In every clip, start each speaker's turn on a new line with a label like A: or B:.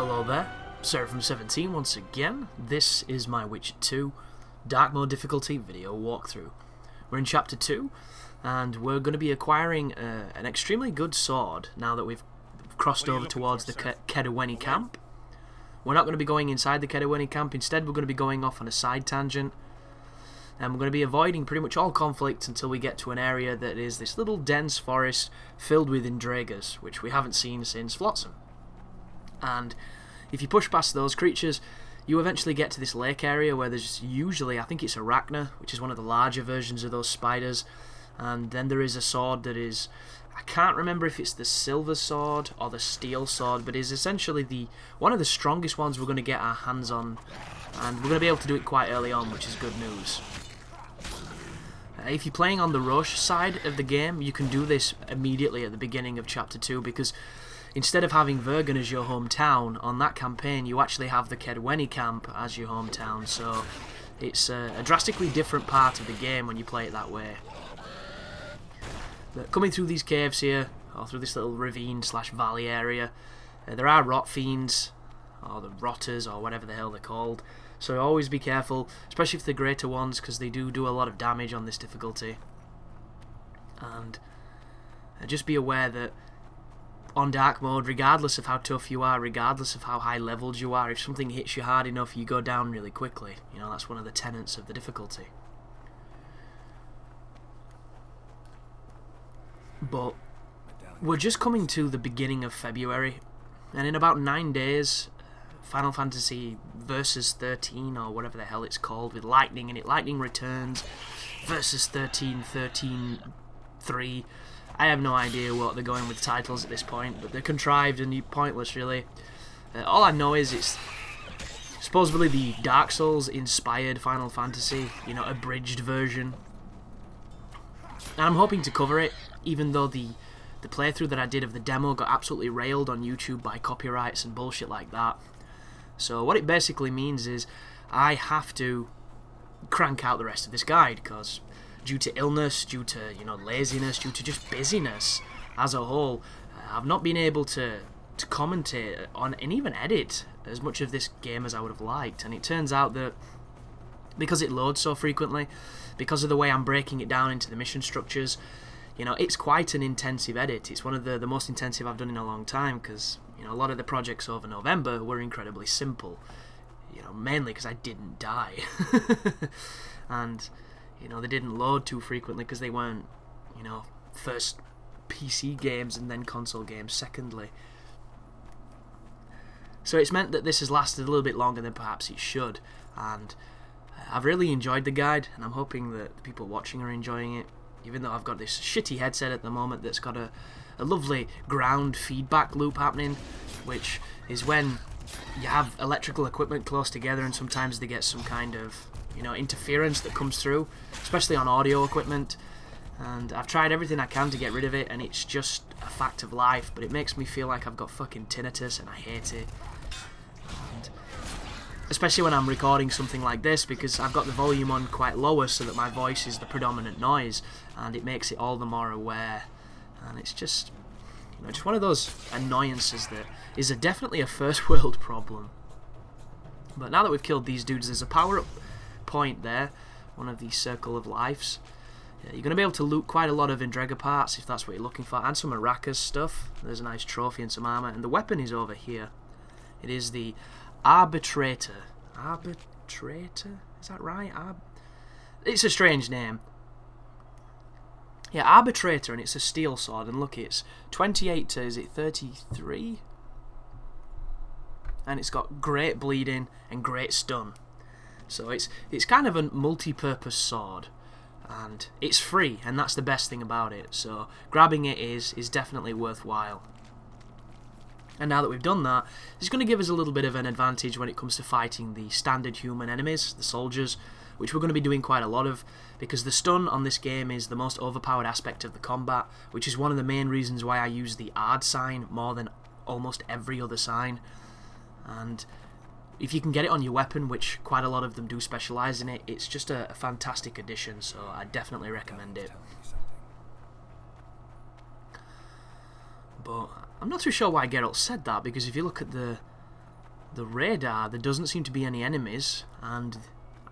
A: Hello there, Seraphim17 once again. This is my Witcher 2 Dark Mode difficulty video walkthrough. We're in Chapter 2, and we're going to be acquiring an extremely good sword now that we've crossed over towards the Kedaweny camp. We're not going to be going inside the Kedaweny camp, instead we're going to be going off on a side tangent. And we're going to be avoiding pretty much all conflict until we get to an area that is this little dense forest filled with Indregers, which we haven't seen since Flotsam. And if you push past those creatures, you eventually get to this lake area where there's usually, I think it's Arachna, which is one of the larger versions of those spiders. And then there is a sword that is, I can't remember if it's the silver sword or the steel sword, but is essentially one of the strongest ones we're going to get our hands on. And we're going to be able to do it quite early on, which is good news. If you're playing on the Roche side of the game, you can do this immediately at the beginning of Chapter 2, because instead of having Vergen as your hometown, on that campaign you actually have the Kedaweny camp as your hometown, so it's a drastically different part of the game when you play it that way. But coming through these caves here, or through this little ravine/valley area, there are rot fiends, or the rotters, or whatever the hell they're called, so always be careful, especially if they're greater ones, because they do a lot of damage on this difficulty. And just be aware that on Dark Mode, regardless of how tough you are, regardless of how high leveled you are, if something hits you hard enough, you go down really quickly. You know, that's one of the tenets of the difficulty. But we're just coming to the beginning of February, and in about 9 days, Final Fantasy Versus 13, or whatever the hell it's called, with lightning in it, Lightning Returns, Versus 13, 13-3, I have no idea what they're going with titles at this point, but they're contrived and pointless, really. All I know is it's supposedly the Dark Souls inspired Final Fantasy, you know, abridged version. And I'm hoping to cover it, even though the playthrough that I did of the demo got absolutely railed on YouTube by copyrights and bullshit like that. So what it basically means is I have to crank out the rest of this guide, because due to illness, due to, you know, laziness, due to just busyness as a whole, I've not been able to commentate on and even edit as much of this game as I would have liked. And it turns out that because it loads so frequently, because of the way I'm breaking it down into the mission structures, you know, it's quite an intensive edit. It's one of the most intensive I've done in a long time, because, you know, a lot of the projects over November were incredibly simple, you know, mainly because I didn't die. And you know, they didn't load too frequently because they weren't, you know, first PC games and then console games secondly. So it's meant that this has lasted a little bit longer than perhaps it should, and I've really enjoyed the guide, and I'm hoping that the people watching are enjoying it, even though I've got this shitty headset at the moment that's got a lovely ground feedback loop happening, which is when you have electrical equipment close together and sometimes they get some kind of, you know, interference that comes through, especially on audio equipment. And I've tried everything I can to get rid of it, and it's just a fact of life, but it makes me feel like I've got fucking tinnitus, and I hate it. And especially when I'm recording something like this, because I've got the volume on quite lower so that my voice is the predominant noise, and it makes it all the more aware. And it's just, you know, just one of those annoyances that is definitely a first world problem. But now that we've killed these dudes, there's a power-up point there, one of the Circle of Lives. You're going to be able to loot quite a lot of Indrega parts if that's what you're looking for, and some Araka's stuff. There's a nice trophy and some armor, and the weapon is over here. It is the Arbitrator. Arbitrator? Is that right? It's a strange name. Yeah, Arbitrator, and it's a steel sword, and look, it's 28 to, is it 33? And it's got great bleeding and great stun. So it's kind of a multi-purpose sword, and it's free, and that's the best thing about it. So grabbing it is definitely worthwhile. And now that we've done that, it's going to give us a little bit of an advantage when it comes to fighting the standard human enemies, the soldiers, which we're going to be doing quite a lot of, because the stun on this game is the most overpowered aspect of the combat, which is one of the main reasons why I use the Ard sign more than almost every other sign. And if you can get it on your weapon, which quite a lot of them do specialise in it, it's just a fantastic addition, so I definitely recommend it. But I'm not too sure why Geralt said that, because if you look at the the radar, there doesn't seem to be any enemies, and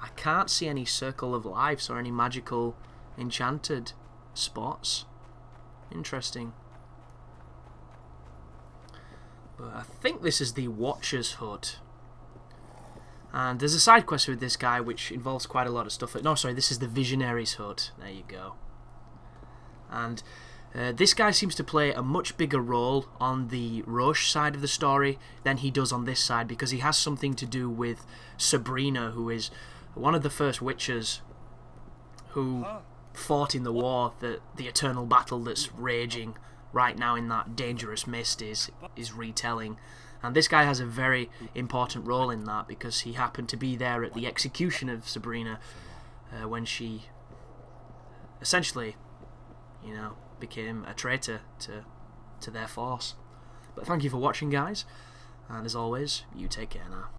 A: I can't see any circle of lives or any magical enchanted spots. Interesting. But I think this is the Watcher's Hut. And there's a side quest with this guy which involves quite a lot of stuff. No, sorry, this is the Visionary's Hut. There you go. And this guy seems to play a much bigger role on the Roche side of the story than he does on this side, because he has something to do with Sabrina, who is one of the first witches who fought in the war, the eternal battle that's raging right now in that dangerous mist is retelling. And this guy has a very important role in that, because he happened to be there at the execution of Sabrina when she essentially, you know, became a traitor to their force. But thank you for watching, guys, and as always, you take care now.